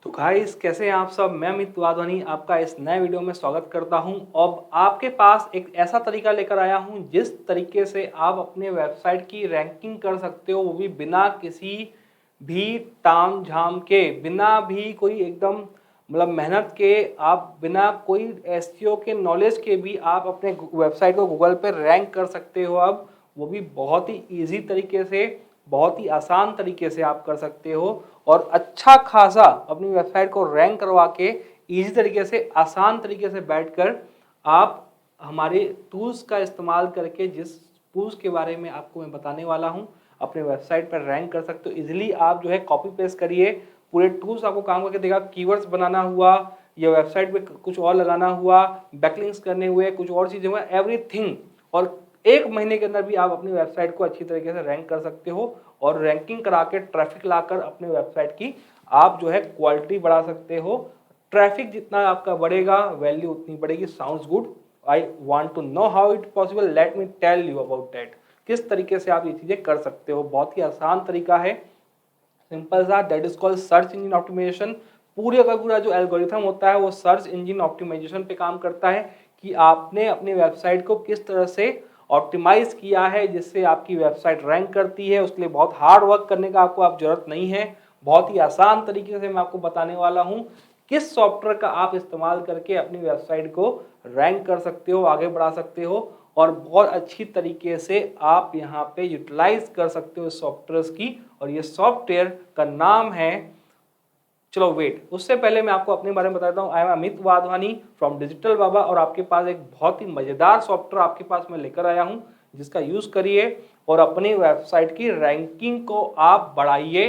तो गाइस कैसे हैं आप सब। मैं अमित वाधवानी आपका इस नए वीडियो में स्वागत करता हूं। अब आपके पास एक ऐसा तरीका लेकर आया हूं जिस तरीके से आप अपने वेबसाइट की रैंकिंग कर सकते हो, वो भी बिना किसी भी ताम झाम के, बिना भी कोई एकदम मेहनत के, आप बिना कोई एसईओ के नॉलेज के भी आप अपने वेबसाइट को गूगल पर रैंक कर सकते हो। अब वो भी बहुत ही ईजी तरीके से, बहुत ही आसान तरीके से आप कर सकते हो और अच्छा खासा अपनी वेबसाइट को रैंक करवा के इजी तरीके से, आसान तरीके से बैठकर आप हमारे टूल्स का इस्तेमाल करके, जिस टूल्स के बारे में आपको मैं बताने वाला हूं, अपने वेबसाइट पर रैंक कर सकते हो इजीली। आप जो है कॉपी पेस्ट करिए, पूरे टूल्स आपको काम करके देगा। कीवर्ड्स बनाना हुआ या वेबसाइट पे कुछ और लगाना हुआ, बैकलिंक्स करने हुए, कुछ और चीजें हुआ, एवरीथिंग। और एक महीने के अंदर भी आप अपनी वेबसाइट को अच्छी तरीके से रैंक कर सकते हो और रैंकिंग करा के ट्रैफिक लाकर अपने वेबसाइट की आप जो है क्वालिटी बढ़ा सकते हो। ट्रैफिक जितना आपका बढ़ेगा, वैल्यू उतनी बढ़ेगी। Sounds good? I want to know how it possible, let me tell you about that. किस तरीके से आप ये चीजें कर सकते हो, बहुत ही आसान तरीका है, सिंपल सा। That is called search engine optimisation. पूरे का पूरा जो एल्गोरिथम होता है वो सर्च इंजन ऑप्टिमाइजेशन पे काम करता है कि आपने अपनी वेबसाइट को किस तरह से ऑप्टिमाइज किया है जिससे आपकी वेबसाइट रैंक करती है। उसके लिए बहुत हार्ड वर्क करने का आपको जरूरत नहीं है। बहुत ही आसान तरीके से मैं आपको बताने वाला हूं किस सॉफ्टवेयर का आप इस्तेमाल करके अपनी वेबसाइट को रैंक कर सकते हो, आगे बढ़ा सकते हो और बहुत अच्छी तरीके से आप यहाँ पे यूटिलाइज कर सकते हो सॉफ्टवेयर की। और ये सॉफ्टवेयर का नाम है, चलो वेट, उससे पहले मैं आपको अपने बारे में बताता हूँ। I am Amit Wadhwani from digital Baba और आपके पास एक बहुत ही मजेदार सॉफ्टवेयर आपके पास मैं लेकर आया हूँ जिसका यूज करिए और अपनी वेबसाइट की रैंकिंग को आप बढ़ाइए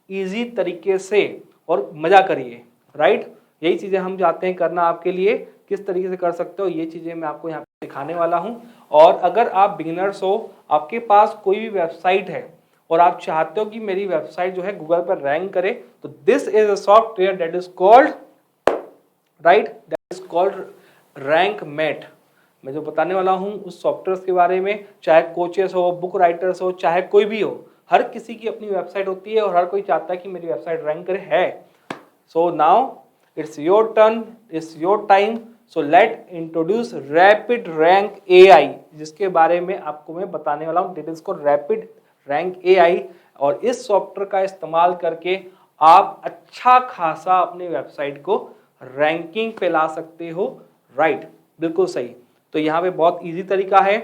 इजी तरीके से और मजा करिए। राइट, यही चीजें हम चाहते हैं करना आपके लिए। किस तरीके से कर सकते हो ये चीजें मैं आपको यहाँ पे दिखाने वाला हूँ। और अगर आप बिगिनर्स हो, आपके पास कोई भी वेबसाइट है और आप चाहते हो कि मेरी वेबसाइट जो है गूगल पर रैंक करे, तो this is a software that is called, right, that is called Rank Math. मैं जो बताने वाला हूं उस सॉफ्टवेयर के बारे में, चाहे कोचेस हो, बुक राइटर्स हो, चाहे कोई भी हो, हर किसी की अपनी वेबसाइट होती है और हर कोई चाहता है कि मेरी वेबसाइट रैंक करे है। So now it's your turn, it's your time. So let introduce rapid rank AI, जिसके बारे में आपको मैं बताने वाला हूं। डिटेल्स को रैपिड रैंक एआई, और इस सॉफ्टवेयर का इस्तेमाल करके आप अच्छा खासा अपनी वेबसाइट को रैंकिंग पे ला सकते हो। राइट, बिल्कुल सही। तो यहाँ पे बहुत इजी तरीका है।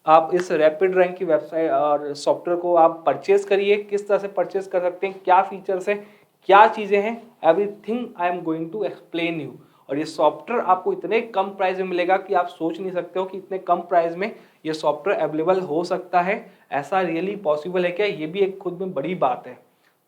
आप इस रैपिड रैंक की वेबसाइट और सॉफ्टवेयर को आप परचेज करिए। किस तरह से परचेज कर सकते हैं, क्या फीचर्स हैं, क्या चीजें हैं, everything I am going to explain you. और ये सॉफ्टवेयर आपको इतने कम प्राइस में मिलेगा कि आप सोच नहीं सकते हो कि इतने कम प्राइस में ये सॉफ्टवेयर अवेलेबल हो सकता है। ऐसा रियली पॉसिबल है क्या? ये भी एक खुद में बड़ी बात है।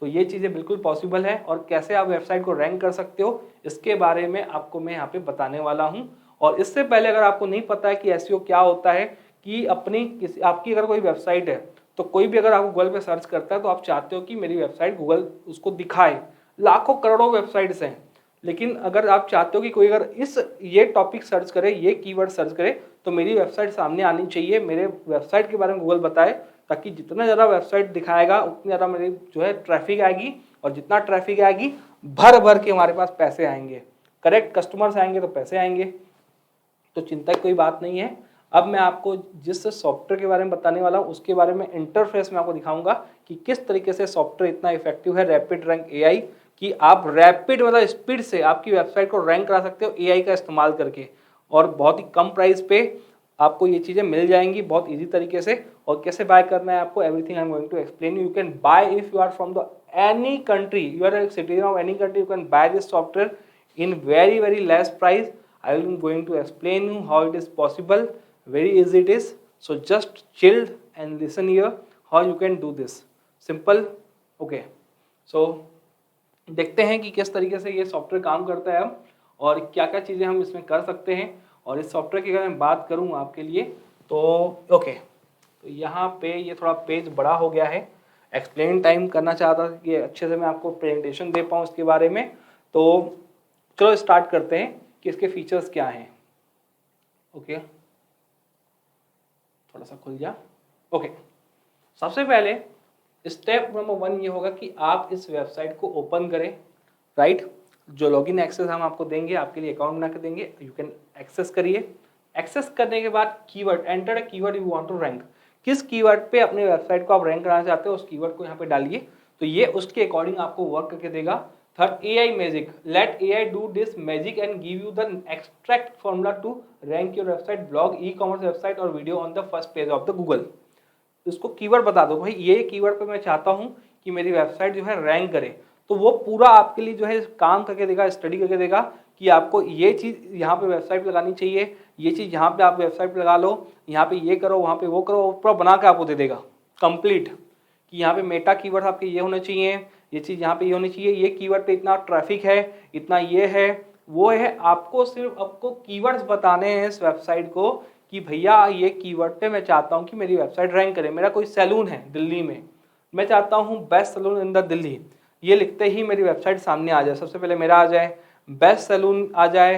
तो ये चीज़ें बिल्कुल पॉसिबल है और कैसे आप वेबसाइट को रैंक कर सकते हो इसके बारे में आपको मैं यहाँ पे बताने वाला हूँ। और इससे पहले अगर आपको नहीं पता है कि एसईओ क्या होता है, कि आपकी अगर कोई वेबसाइट है तो कोई भी अगर आप गूगल पे सर्च करता है तो आप चाहते हो कि मेरी वेबसाइट गूगल उसको दिखाए। लाखों करोड़ों वेबसाइट्स हैं, लेकिन अगर आप चाहते हो कि कोई अगर ये टॉपिक सर्च करे, ये कीवर्ड सर्च करे, तो मेरी वेबसाइट सामने आनी चाहिए, मेरे वेबसाइट के बारे में गूगल बताए, ताकि जितना ज़्यादा वेबसाइट दिखाएगा उतनी ज़्यादा मेरी जो है ट्रैफिक आएगी, और जितना ट्रैफिक आएगी भर भर के हमारे पास पैसे आएंगे। करेक्ट, कस्टमर्स आएंगे तो पैसे आएंगे, तो चिंता की कोई बात नहीं है। अब मैं आपको जिस सॉफ्टवेयर के बारे में बताने वाला हूँ उसके बारे में इंटरफेस में आपको दिखाऊंगा कि किस तरीके से सॉफ्टवेयर इतना इफेक्टिव है रैपिड रैंक एआई, कि आप रैपिड मतलब स्पीड से आपकी वेबसाइट को रैंक करा सकते हो एआई का इस्तेमाल करके, और बहुत ही कम प्राइस पे आपको ये चीज़ें मिल जाएंगी बहुत इजी तरीके से। और कैसे बाय करना है आपको, everything I am going to explain you. Can buy if you are from the any country, you are a citizen of any country, you can buy this software in very less price. I will going to explain you how it is possible, very easy it is. So just chill and listen here how you can do this, simple. Okay, so देखते हैं कि किस तरीके से ये software काम करता है अब, और क्या क्या चीज़ें हम इसमें कर सकते हैं। और इस सॉफ्टवेयर की अगर मैं बात करूँ आपके लिए तो ओके, तो यहाँ पे ये थोड़ा पेज बड़ा हो गया है। एक्सप्लेन टाइम करना चाहता था कि अच्छे से मैं आपको प्रेजेंटेशन दे पाऊँ इसके बारे में। तो चलो स्टार्ट करते हैं कि इसके फीचर्स क्या हैं। ओके, थोड़ा सा खुल जा। ओके, सबसे पहले स्टेप नंबर 1 ये होगा कि आप इस वेबसाइट को ओपन करें। राइट, जो लॉगिन एक्सेस हम आपको देंगे, आपके लिए अकाउंट बना के देंगे, यू कैन एक्सेस करिए। एक्सेस करने के बाद keyword, enter a keyword you want to rank, किस कीवर्ड पे अपने वेबसाइट को आप रैंक कराना चाहते हो उस कीवर्ड को यहाँ पे डालिए, तो ये उसके अकॉर्डिंग आपको वर्क करके देगा। Third, AI magic, let AI do this magic and give you the extract formula to rank your website, blog, e commerce website और video on the first page of the Google. इसको keyword बता दो, भाई ये keyword पे मैं चाहता हूँ कि मेरी वेबसाइट जो है रैंक करे, तो वो पूरा आपके लिए जो है काम करके देगा, स्टडी करके देगा कि आपको ये चीज़ यहाँ पे वेबसाइट पे लगानी चाहिए, ये चीज़ यहाँ पे आप वेबसाइट पे लगा लो, यहाँ पे ये करो, वहाँ पे वो करो, पूरा बना के आपको दे देगा कंप्लीट, कि यहाँ पे मेटा कीवर्ड आपके ये होने चाहिए, ये चीज़ यहाँ पे ये होनी चाहिए, ये कीवर्ड पे इतना ट्रैफिक है, इतना ये है वो है। आपको सिर्फ आपको कीवर्ड्स बताने हैं इस वेबसाइट को कि भैया ये कीवर्ड पे मैं चाहता हूँ कि मेरी वेबसाइट रैंक करे। मेरा कोई सैलून है दिल्ली में, मैं चाहता हूँ best salon in the Delhi, ये लिखते ही मेरी वेबसाइट सामने आ जाए, सबसे पहले मेरा आ जाए, बेस्ट सैलून आ जाए,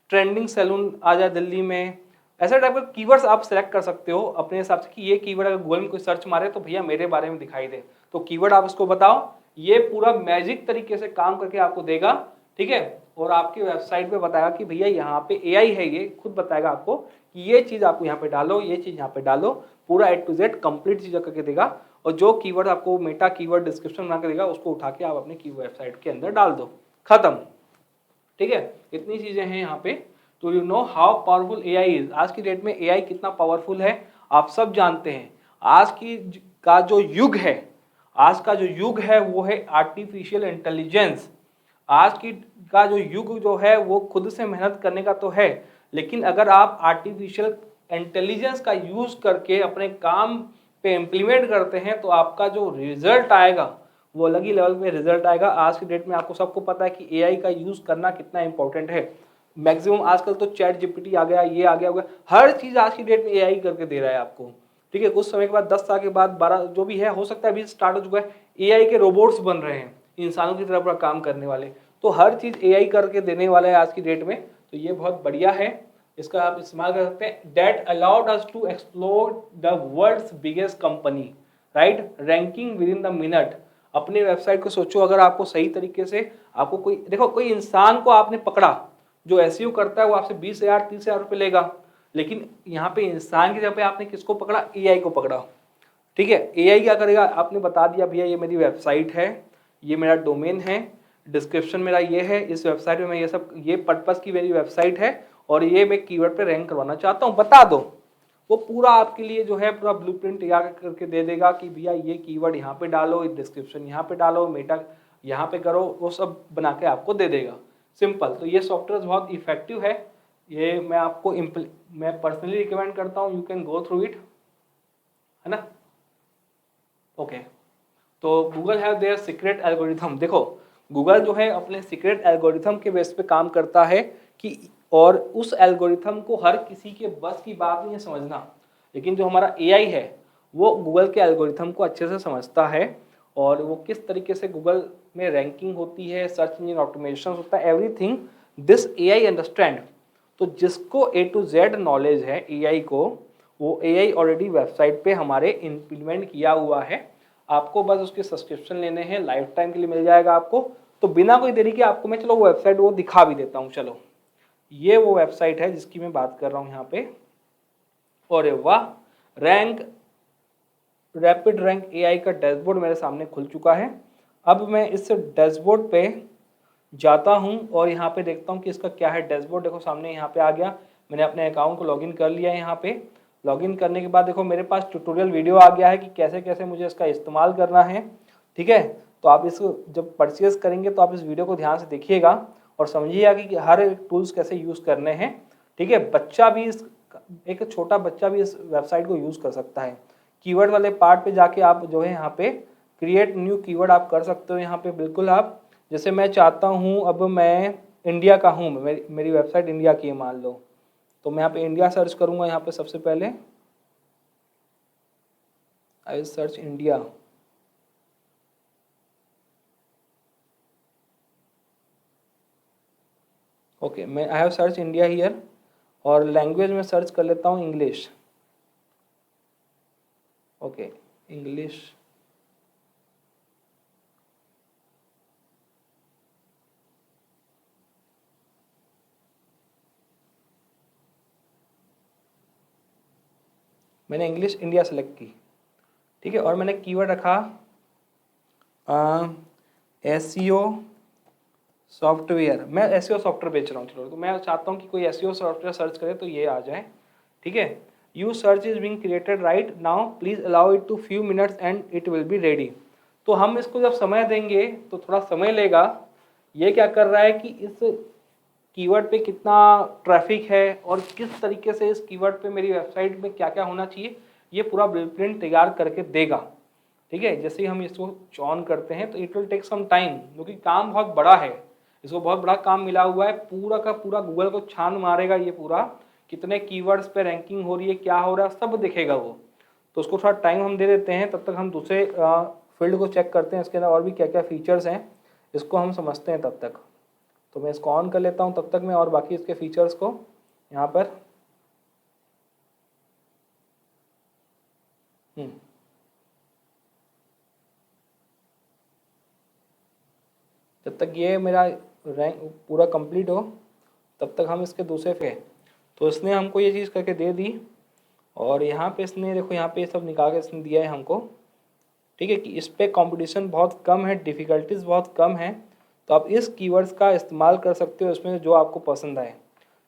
ट्रेंडिंग सैलून आ जाए दिल्ली में। ऐसा टाइप का कीवर्ड्स आप सेलेक्ट कर सकते हो अपने हिसाब से कि ये कीवर्ड अगर गूगल में कोई सर्च मारे तो भैया मेरे बारे में दिखाई दे, तो कीवर्ड आप उसको बताओ, ये पूरा मैजिक तरीके से काम करके आपको देगा, ठीक है। और आपकी वेबसाइट पे बताएगा कि भैया यहाँ पे एआई है, ये खुद बताएगा आपको कि ये चीज़ आपको यहाँ पे डालो, ये चीज़ यहाँ पे डालो, पूरा ए टू जेड कंप्लीट चीज़ करके देगा। और जो कीवर्ड आपको मेटा कीवर्ड डिस्क्रिप्शन बना के देगा उसको उठा के आप अपने की वेबसाइट के अंदर डाल दो, खत्म, ठीक है। इतनी चीज़ें हैं यहाँ पे। तो you know how powerful AI is. आज की डेट में एआई कितना पावरफुल है आप सब जानते हैं। आज की का जो युग है, आज का जो युग है वो है आर्टिफिशियल इंटेलिजेंस। आज की का जो युग जो है वो खुद से मेहनत करने का तो है, लेकिन अगर आप आर्टिफिशियल इंटेलिजेंस का यूज करके अपने काम पे इम्प्लीमेंट करते हैं तो आपका जो रिजल्ट आएगा वो अलग ही लेवल पे रिजल्ट आएगा। आज की डेट में आपको सबको पता है कि एआई का यूज करना कितना इंपॉर्टेंट है। मैक्सिमम आजकल तो चैट जीपीटी आ गया, ये आ गया होगा, हर चीज आज की डेट में एआई करके दे रहा है आपको, ठीक है। कुछ समय के बाद 10 साल के बाद 12 जो भी है, हो सकता है अभी स्टार्ट हो चुका है, एआई के रोबोट्स बन रहे हैं इंसानों की तरह पूरा काम करने वाले। तो हर चीज एआई करके देने वाला है आज की डेट में, तो ये बहुत बढ़िया है, इसका आप इस्तेमाल कर सकते हैं। That allowed us to explore the world's biggest company, right, ranking within the minute. अपनी वेबसाइट को सोचो, अगर आपको सही तरीके से आपको कोई, देखो कोई इंसान को आपने पकड़ा जो एसईओ करता है वो आपसे 20,000 30,000 रुपये लेगा, लेकिन यहाँ पे इंसान की जगह पे आपने किसको पकड़ा, एआई को पकड़ा, ठीक है। एआई क्या करेगा, आपने बता दिया भैया ये मेरी वेबसाइट है, ये मेरा डोमेन है, डिस्क्रिप्शन मेरा ये है, इस वेबसाइट में मैं ये सब, ये पर्पस की मेरी वेबसाइट है और ये मैं कीवर्ड पे रैंक करवाना चाहता हूँ, बता दो। वो पूरा आपके लिए जो है पूरा ब्लूप्रिंट तैयार करके दे देगा कि भैया ये कीवर्ड यहाँ पे डालो, डिस्क्रिप्शन यहाँ पे डालो, मेटा यहाँ पे करो, वो सब बना के आपको दे देगा, सिंपल। तो ये सॉफ्टवेयर बहुत इफेक्टिव है, ये मैं आपको मैं पर्सनली रिकमेंड करता हूँ, you can go through it, है ना। ओके, तो Google have their secret algorithm. देखो गूगल जो है अपने सीक्रेट एल्गोरिथम के बेस पे काम करता है कि, और उस एल्गोरिथम को हर किसी के बस की बात नहीं है समझना, लेकिन जो हमारा एआई है वो गूगल के एल्गोरिथम को अच्छे से समझता है और वो किस तरीके से गूगल में रैंकिंग होती है, सर्च इंजन ऑप्टिमाइजेशन होता है, एवरीथिंग दिस एआई अंडरस्टैंड। तो जिसको ए टू जेड नॉलेज है एआई को, वो एआई ऑलरेडी वेबसाइट पे हमारे इम्प्लीमेंट किया हुआ है, आपको बस उसके सब्सक्रिप्शन लेने हैं, लाइफ टाइम के लिए मिल जाएगा आपको। तो बिना कोई देरी के आपको मैं चलो वो वेबसाइट वो दिखा भी देता हूँ। चलो ये वो वेबसाइट है जिसकी मैं बात कर रहा हूँ यहाँ पे, और वाह, रैंक रैपिड रैंक एआई का डैशबोर्ड मेरे सामने खुल चुका है। अब मैं इस डैशबोर्ड पे जाता हूँ और यहाँ पे देखता हूँ कि इसका क्या है डैशबोर्ड। देखो सामने यहाँ पे आ गया, मैंने अपने अकाउंट को लॉगिन कर लिया है। यहाँ पे लॉगिन करने के बाद देखो मेरे पास ट्यूटोरियल वीडियो आ गया है कि कैसे कैसे मुझे इसका इस्तेमाल करना है, ठीक है। तो आप इसको जब परचेज करेंगे तो आप इस वीडियो को ध्यान से देखिएगा और समझिएगा कि हर एक टूल्स कैसे यूज़ करने हैं, ठीक है। बच्चा भी एक छोटा बच्चा भी इस वेबसाइट को यूज़ कर सकता है। कीवर्ड वाले पार्ट पे जाके आप जो है यहाँ पे क्रिएट न्यू कीवर्ड आप कर सकते हो। यहाँ पे बिल्कुल आप, जैसे मैं चाहता हूँ, अब मैं इंडिया का हूँ, मेरी वेबसाइट इंडिया की है मान लो, तो मैं यहाँ पे इंडिया सर्च करूँगा। यहाँ पे सबसे पहले I will search India, okay, मैं I have search India here, और लैंग्वेज में सर्च कर लेता हूँ इंग्लिश, ओके इंग्लिश, मैंने इंग्लिश इंडिया सेलेक्ट की, ठीक है, और मैंने कीवर्ड रखा एसईओ सॉफ्टवेयर। मैं एसईओ सॉफ्टवेयर बेच रहा हूँ, चलो, तो मैं चाहता हूँ कि कोई एसईओ सॉफ्टवेयर सर्च करे तो ये आ जाए, ठीक है। You search is being created right now, please allow it to few minutes and it will be ready. तो हम इसको जब समय देंगे तो थोड़ा समय लेगा। ये क्या कर रहा है कि इस कीवर्ड पे कितना ट्रैफिक है और किस तरीके से इस कीवर्ड पे मेरी वेबसाइट में क्या क्या होना चाहिए, ये पूरा ब्लूप्रिंट तैयार करके देगा, ठीक है। जैसे ही हम इसको ऑन करते हैं तो it will take some time, क्योंकि काम बहुत बड़ा है, इसको बहुत बड़ा काम मिला हुआ है, पूरा का पूरा गूगल को छान मारेगा, ये पूरा कितने कीवर्ड्स पे रैंकिंग हो रही है, क्या हो रहा है, सब दिखेगा वो। तो उसको थोड़ा टाइम हम दे देते हैं, तब तक हम दूसरे फील्ड को चेक करते हैं, इसके अंदर और भी क्या क्या फीचर्स हैं इसको हम समझते हैं तब तक। तो मैं इसको ऑन कर लेता हूँ तब तक मैं, और बाकी इसके फीचर्स को यहाँ पर जब तक ये मेरा रैंक पूरा कंप्लीट हो तब तक हम इसके दूसरे पे, तो इसने हमको ये चीज़ करके दे दी। और यहाँ पे इसने देखो, यहाँ पे सब निकाल के इसने दिया है हमको, ठीक है, कि इस पे कंपटीशन बहुत कम है, डिफ़िकल्टीज बहुत कम है, तो आप इस कीवर्ड्स का इस्तेमाल कर सकते हो इसमें जो आपको पसंद आए,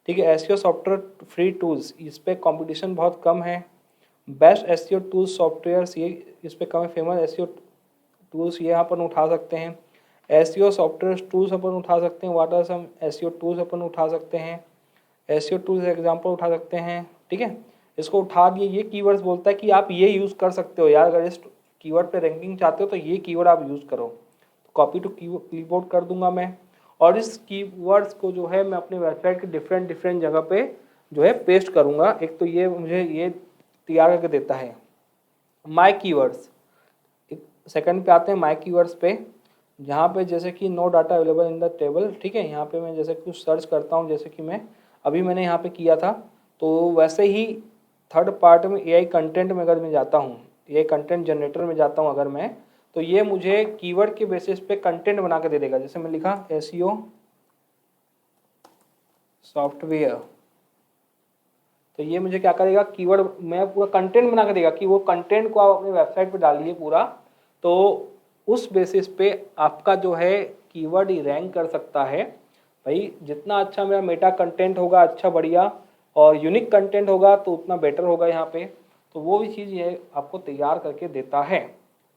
ठीक है। एसईओ सॉफ्टवेयर फ्री टूल्स, इस पे कंपटीशन बहुत कम है। बेस्ट एसईओ टूल्स सॉफ्टवेयर, ये इस पे कम है। फेमस एसईओ टूल्स ये यहाँ पर उठा सकते हैं। एसईओ सॉफ्टवेयर टूल्स अपन उठा सकते हैं। What are some SEO tools अपन उठा सकते हैं। एसईओ टूल्स एग्जांपल उठा सकते हैं, ठीक है। इसको उठा दिए, ये कीवर्ड्स बोलता है कि आप ये यूज़ कर सकते हो यार, अगर इस कीवर्ड पे रैंकिंग चाहते हो तो ये कीवर्ड आप यूज़ करो। तो कॉपी टू क्लिपबोर्ड कर दूंगा मैं, और इस कीवर्ड्स को जो है मैं अपने वेबसाइट के डिफरेंट डिफरेंट जगह पे जो है पेस्ट करूँगा। एक तो ये मुझे ये तैयार करके देता है माई कीवर्ड्स। सेकंड पे आते हैं माई कीवर्ड्स पे, जहाँ पे जैसे कि no data available in the table, ठीक है। यहाँ पे मैं जैसे कुछ सर्च करता हूँ, जैसे कि मैं अभी मैंने यहाँ पे किया था, तो वैसे ही थर्ड पार्ट में एआई कंटेंट में अगर मैं जाता हूँ, एआई कंटेंट जनरेटर में जाता हूँ अगर मैं, तो ये मुझे कीवर्ड के बेसिस पे कंटेंट बना के दे देगा। जैसे मैं लिखा एसईओ सॉफ्टवेयर, तो ये मुझे क्या करेगा, कीवर्ड में पूरा कंटेंट बना के देगा कि वो कंटेंट को आप अपनी वेबसाइट पे डालिए पूरा, तो उस बेसिस पे आपका जो है कीवर्ड ही रैंक कर सकता है। भाई जितना अच्छा मेरा मेटा कंटेंट होगा, अच्छा बढ़िया और यूनिक कंटेंट होगा, तो उतना बेटर होगा यहाँ पे। तो वो भी चीज़ ये आपको तैयार करके देता है,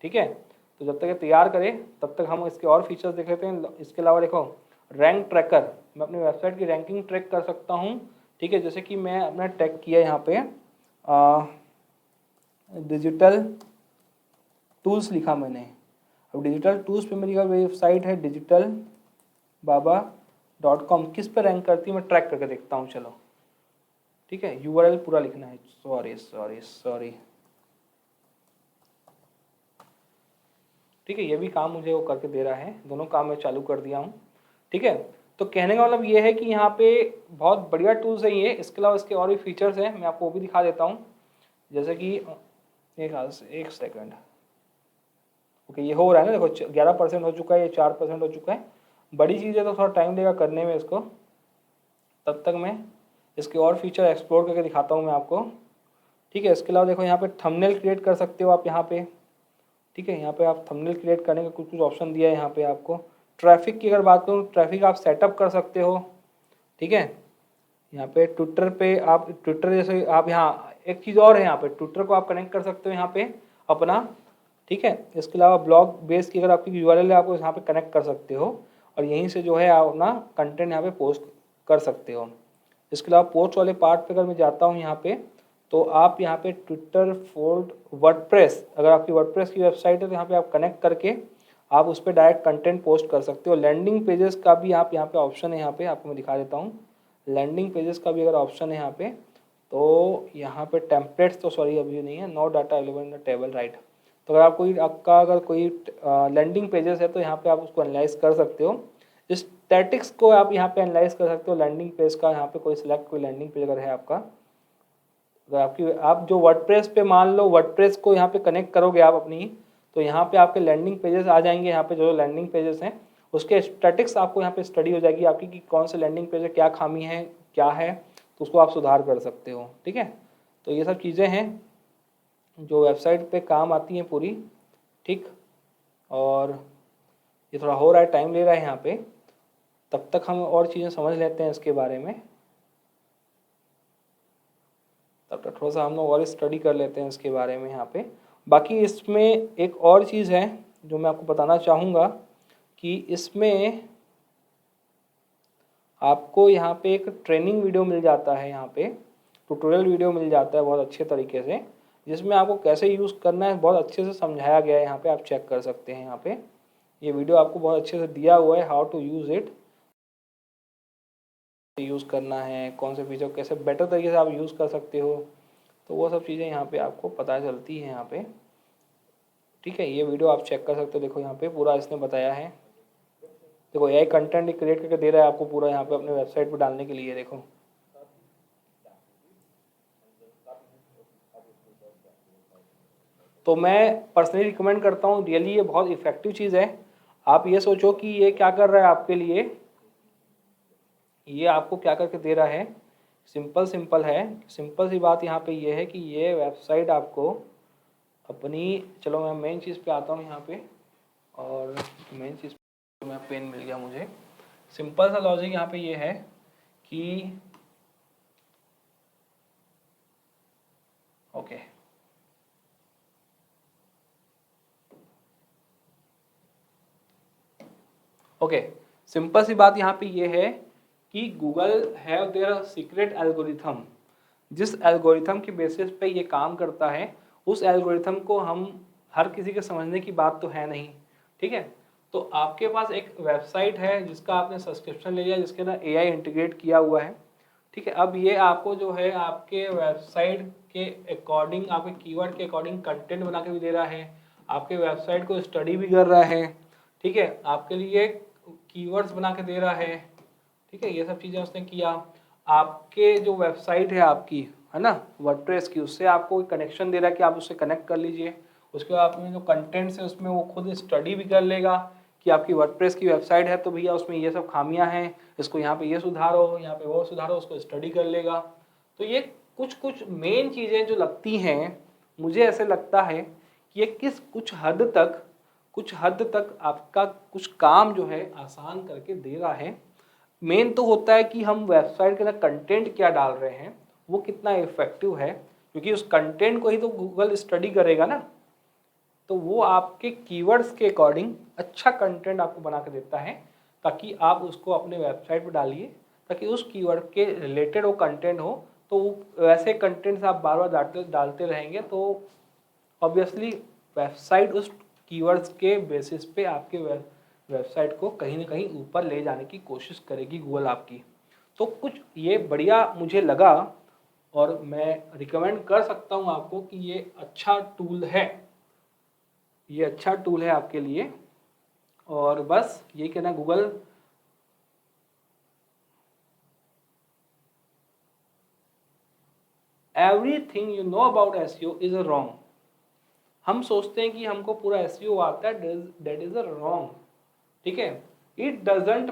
ठीक है। तो जब तक ये तैयार करे तब तक हम इसके और फीचर्स देख लेते हैं। इसके अलावा देखो रैंक ट्रैकर, मैं अपनी वेबसाइट की रैंकिंग ट्रैक कर सकता हूँ, ठीक है। जैसे कि मैं अपना टैग किया यहाँ पे डिजिटल टूल्स लिखा मैंने। अब डिजिटल टूल्स पे मेरी वेबसाइट है digitalbaba.com, किस पे रैंक करती है मैं ट्रैक करके देखता हूँ, चलो, ठीक है। यूआरएल पूरा लिखना है, सॉरी, ठीक है। ये भी काम मुझे वो करके दे रहा है, दोनों काम मैं चालू कर दिया हूँ, ठीक है। तो कहने का मतलब ये है कि यहाँ पे बहुत बढ़िया टूल्स है ये। इसके अलावा इसके और भी फीचर्स हैं, मैं आपको वो भी दिखा देता हूँ। जैसे कि एक सेकंड, ओके, ये हो रहा है ना, देखो 11% हो चुका है, ये 4% हो चुका है। बड़ी चीज़ है तो थोड़ा टाइम देगा करने में इसको, तब तक मैं इसके और फीचर एक्सप्लोर करके दिखाता हूँ मैं आपको, ठीक है। इसके अलावा देखो यहाँ पे थंबनेल क्रिएट कर सकते हो आप यहाँ पे, ठीक है। यहाँ पे आप थंबनेल क्रिएट करने का कुछ कुछ ऑप्शन दिया है यहाँ पे आपको। ट्रैफिक की अगर बात करूँ, ट्रैफिक आप सेटअप कर सकते हो, ठीक है। यहाँ पे ट्विटर पे आप, ट्विटर जैसे आप यहाँ एक चीज़ और है, यहाँ पे ट्विटर को आप कनेक्ट कर सकते हो यहाँ पे अपना, ठीक है। इसके अलावा ब्लॉग बेस की अगर आपकी यूआरएल है, आपको यहाँ पे कनेक्ट कर सकते हो और यहीं से जो है आप अपना कंटेंट यहाँ पे पोस्ट कर सकते हो। इसके अलावा पोस्ट वाले पार्ट पे अगर मैं जाता हूँ यहाँ पे, तो आप यहाँ पे ट्विटर फोल्ड वर्डप्रेस, अगर आपकी वर्डप्रेस की वेबसाइट है तो यहाँ पे आप कनेक्ट करके आप उस पर डायरेक्ट कंटेंट पोस्ट कर सकते हो। लैंडिंग पेजेस का भी आप यहाँ पे ऑप्शन है, यहाँ पे आपको मैं दिखा देता हूँ। लैंडिंग पेजेस का भी अगर ऑप्शन है यहाँ पे, तो यहाँ पे टेम्पलेट्स तो सॉरी अभी नहीं है, no data available in the table, right. तो अगर अगर कोई लैंडिंग पेजेस है तो यहाँ पे आप उसको एनालाइज कर सकते हो। स्टैटिक्स को आप यहाँ पे एनालाइज कर सकते हो लैंडिंग पेज का। यहाँ पे कोई सिलेक्ट कोई लैंडिंग पेज अगर है आपका, अगर आप जो वर्डप्रेस पे मान लो वर्डप्रेस को यहाँ पे कनेक्ट करोगे आप अपनी, तो यहाँ पे आपके लैंडिंग पेजेस आ जाएंगे। यहाँ पे जो लैंडिंग पेजेस हैं उसके स्टैटिक्स आपको यहाँ पे स्टडी हो जाएगी आपकी कि कौन से लैंडिंग पेज है, क्या खामी है, क्या है, तो उसको आप सुधार कर सकते हो, ठीक है। तो ये सब चीज़ें हैं, जो वेबसाइट पे काम आती हैं पूरी, ठीक। और ये थोड़ा हो रहा है, टाइम ले रहा है यहाँ पे, तब तक हम और चीज़ें समझ लेते हैं इसके बारे में, तब तक थोड़ा सा हम लोग और स्टडी कर लेते हैं इसके बारे में यहाँ पे। बाकी इसमें एक और चीज़ है जो मैं आपको बताना चाहूँगा कि इसमें आपको यहाँ पे एक ट्रेनिंग वीडियो मिल जाता है, यहाँ पे ट्यूटोरियल वीडियो मिल जाता है बहुत अच्छे तरीके से, जिसमें आपको कैसे यूज़ करना है बहुत अच्छे से समझाया गया है। यहाँ पे आप चेक कर सकते हैं, यहाँ पे ये वीडियो आपको बहुत अच्छे से दिया हुआ है, how to use it, use करना है, कौन से फीचर कैसे बेटर तरीके से आप यूज़ कर सकते हो, तो वो सब चीज़ें यहाँ पे आपको पता चलती है यहाँ पे, ठीक है। ये वीडियो आप चेक कर सकते हो, देखो यहाँ पे पूरा इसने बताया है। देखो एआई कंटेंट क्रिएट करके दे रहा है आपको पूरा यहाँ पे अपने वेबसाइट पे डालने के लिए। देखो तो मैं पर्सनली रिकमेंड करता हूँ, रियली ये बहुत इफेक्टिव चीज़ है। आप ये सोचो कि ये क्या कर रहा है आपके लिए, ये आपको क्या करके दे रहा है, सिंपल है। सिंपल सी बात यहाँ पे ये है कि ये वेबसाइट आपको अपनी, चलो मैं मेन चीज़ पे आता हूँ यहाँ पे, और मेन चीज़ पे मैं पेन मिल गया मुझे। सिंपल सा लॉजिक यहाँ पे ये है कि ओके सिंपल सी बात यहाँ पे ये है कि Google have their secret algorithm. जिस एल्गोरिथम के बेसिस पे ये काम करता है, उस एल्गोरिथम को हम हर किसी के समझने की बात तो है नहीं, ठीक है। तो आपके पास एक वेबसाइट है जिसका आपने सब्सक्रिप्शन ले लिया, जिसके अंदर एआई इंटीग्रेट किया हुआ है, ठीक है। अब ये आपको जो है आपके वेबसाइट के अकॉर्डिंग, आपके कीवर्ड के अकॉर्डिंग कंटेंट बना के भी दे रहा है, आपके वेबसाइट को स्टडी भी कर रहा है, ठीक है, आपके लिए कीवर्ड्स बना के दे रहा है, ठीक है। ये सब चीज़ें उसने किया। आपके जो वेबसाइट है आपकी, है ना, वर्डप्रेस की, उससे आपको कनेक्शन दे रहा है कि आप उससे कनेक्ट कर लीजिए। उसके बाद आपने जो कंटेंट्स है उसमें वो खुद स्टडी भी कर लेगा कि आपकी वर्डप्रेस की वेबसाइट है तो भैया उसमें ये सब खामियां हैं, इसको यहाँ पे ये सुधारो, यहाँ पे वो सुधारो, उसको स्टडी कर लेगा। तो ये कुछ मेन चीज़ें जो लगती हैं, मुझे ऐसे लगता है कि ये कुछ हद तक आपका कुछ काम जो है आसान करके दे रहा है। मेन तो होता है कि हम वेबसाइट के अंदर कंटेंट क्या डाल रहे हैं, वो कितना इफेक्टिव है, क्योंकि उस कंटेंट को ही तो गूगल स्टडी करेगा ना। तो वो आपके कीवर्ड्स के अकॉर्डिंग अच्छा कंटेंट आपको बना के देता है, ताकि आप उसको अपने वेबसाइट पर डालिए, ताकि उस कीवर्ड के रिलेटेड वो कंटेंट हो। तो वैसे कंटेंट्स आप बार बार डालते रहेंगे तो ऑब्वियसली वेबसाइट उस कीवर्ड्स के बेसिस पे आपके वेबसाइट को कहीं ना कहीं ऊपर ले जाने की कोशिश करेगी गूगल आपकी। तो कुछ ये बढ़िया मुझे लगा और मैं रिकमेंड कर सकता हूँ आपको कि ये अच्छा टूल है, ये अच्छा टूल है आपके लिए। और बस ये कहना, Google everything you know about SEO is wrong. हम सोचते हैं कि हमको पूरा एसईओ आता है, दैट इज अ रॉन्ग, ठीक है। It doesn't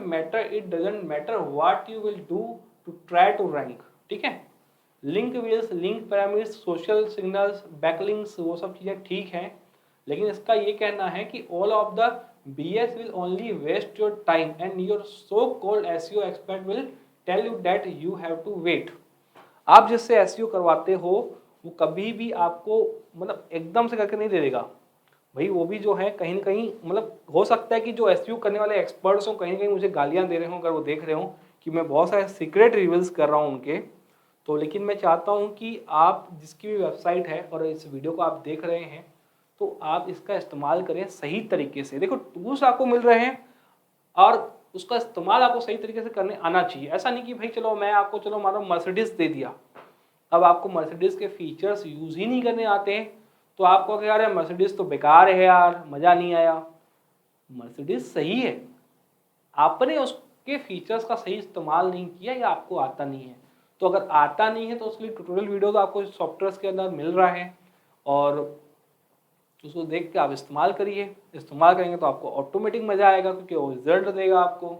matter what you will do to try to rank, ठीक है। Link wheels, link parameters, social signals, backlinks, वो सब चीज़ें ठीक हैं, लेकिन इसका ये कहना है कि all of the BS will only waste your time and your so-called SEO expert will tell you that you have to wait। आप जिससे SEO करवाते हो वो कभी भी आपको मतलब एकदम से करके नहीं दे देगा भाई। वो भी जो है कहीं ना कहीं, मतलब हो सकता है कि जो SEO करने वाले एक्सपर्ट्स हों कहीं ना कहीं मुझे गालियां दे रहे हों, अगर वो देख रहे हों कि मैं बहुत सारे सीक्रेट रिवील्स कर रहा हूँ उनके, तो लेकिन मैं चाहता हूँ कि आप जिसकी भी वेबसाइट है और इस वीडियो को आप देख रहे हैं तो आप इसका इस्तेमाल करें सही तरीके से। देखो टूल्स आपको मिल रहे हैं और उसका इस्तेमाल आपको सही तरीके से करने आना चाहिए। ऐसा नहीं कि भाई चलो मैं आपको, चलो मानो मर्सिडीज दे दिया, अब आपको मर्सिडीज के फीचर्स यूज ही नहीं करने आते हैं तो आपको क्या यार मर्सिडीज तो बेकार है यार, मज़ा नहीं आया। मर्सिडीज सही है, आपने उसके फीचर्स का सही इस्तेमाल नहीं किया या आपको आता नहीं है। तो अगर आता नहीं है तो उसके लिए ट्यूटोरियल वीडियो तो आपको सॉफ्टवेयर के अंदर मिल रहा है और उसको देख के आप इस्तेमाल करिए। इस्तेमाल करेंगे तो आपको ऑटोमेटिक मज़ा आएगा क्योंकि वो रिजल्ट देगा आपको।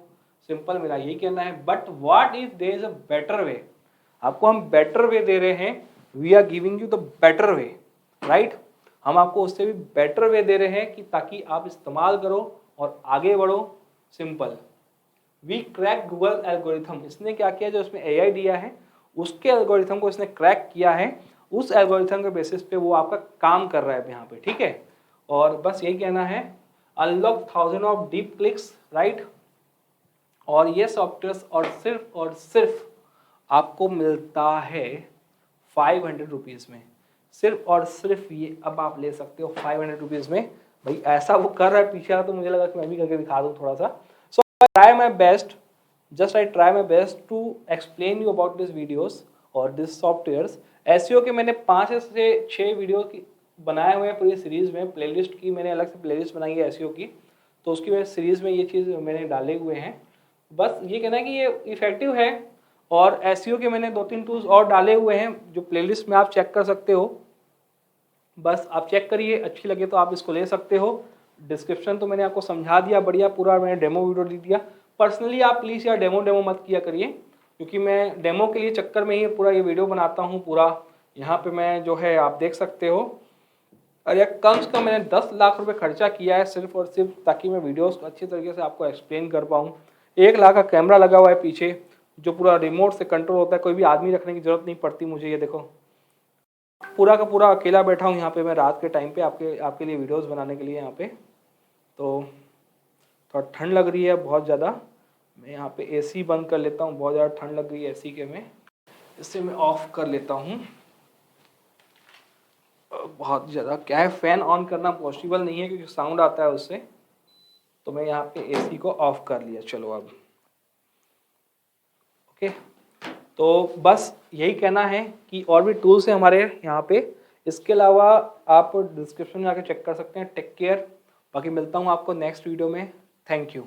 सिंपल मेरा यही कहना है। But what if there is a better way, आपको हम बेटर वे दे रहे हैं, we are giving you the better way. Right. हम आपको उससे भी बेटर वे दे रहे हैं कि ताकि आप इस्तेमाल करो और आगे बढ़ो। Simple. We crack Google algorithm. इसने क्या किया, जो इसमें AI दिया है उसके एल्गोरिथम को इसने क्रैक किया है। उस एल्गोरिथम के बेसिस पे वो आपका काम कर रहा है यहाँ पे, ठीक है। और बस यही कहना है, unlock 1000 of deep clicks, right. और ये सॉफ्टवेयर और सिर्फ आपको मिलता है 500 रुपीज़ में। सिर्फ और सिर्फ ये अब आप ले सकते हो 500 रुपीज़ में। भाई ऐसा वो कर रहा है पीछे, तो मुझे लगा कि मैं भी करके दिखा दूँ थोड़ा सा। So try my best, just I try my best to explain you about this videos और दिस सॉफ्टवेयर्स। SEO के मैंने 5 से 6 वीडियो की बनाए हुए हैं पूरी सीरीज़ में। प्लेलिस्ट की मैंने अलग से प्लेलिस्ट बनाई है SEO की, तो उसकी वजह सीरीज़ में ये चीज़ मैंने डाले हुए हैं। बस ये कहना है कि ये इफेक्टिव है। और SEO के मैंने 2-3 टूल्स और डाले हुए हैं जो प्लेलिस्ट में आप चेक कर सकते हो। बस आप चेक करिए, अच्छी लगे तो आप इसको ले सकते हो। डिस्क्रिप्शन तो मैंने आपको समझा दिया बढ़िया पूरा, मैंने डेमो वीडियो दे दिया। पर्सनली आप प्लीज़ यार डेमो मत किया करिए, क्योंकि मैं डेमो के लिए चक्कर में ही पूरा ये वीडियो बनाता हूँ पूरा। यहाँ पे मैं जो है आप देख सकते हो, अरे कम से कम मैंने 10 लाख रुपए खर्चा किया है सिर्फ और सिर्फ ताकि मैं वीडियोस को अच्छी तरीके से आपको एक्सप्लेन कर पाऊँ। 1 लाख का कैमरा लगा हुआ है पीछे, जो पूरा रिमोट से कंट्रोल होता है, कोई भी आदमी रखने की जरूरत नहीं पड़ती मुझे। ये देखो पूरा का पूरा अकेला बैठा हूँ यहाँ पे मैं रात के टाइम पे आपके लिए वीडियोस बनाने के लिए यहाँ पे। तो थोड़ा ठंड लग रही है बहुत ज़्यादा, मैं यहाँ पे AC बंद कर लेता हूँ, बहुत ज़्यादा ठंड लग रही है AC के में, इससे मैं ऑफ कर लेता हूँ। बहुत ज़्यादा क्या है, फ़ैन ऑन करना पॉसिबल नहीं है क्योंकि साउंड आता है उससे, तो मैं यहाँ पे AC को ऑफ कर लिया। चलो अब ओके। तो बस यही कहना है कि और भी टूल्स हैं हमारे यहाँ पे, इसके अलावा आप डिस्क्रिप्शन में आके चेक कर सकते हैं। टेक केयर, बाकी मिलता हूँ आपको नेक्स्ट वीडियो में। Thank you.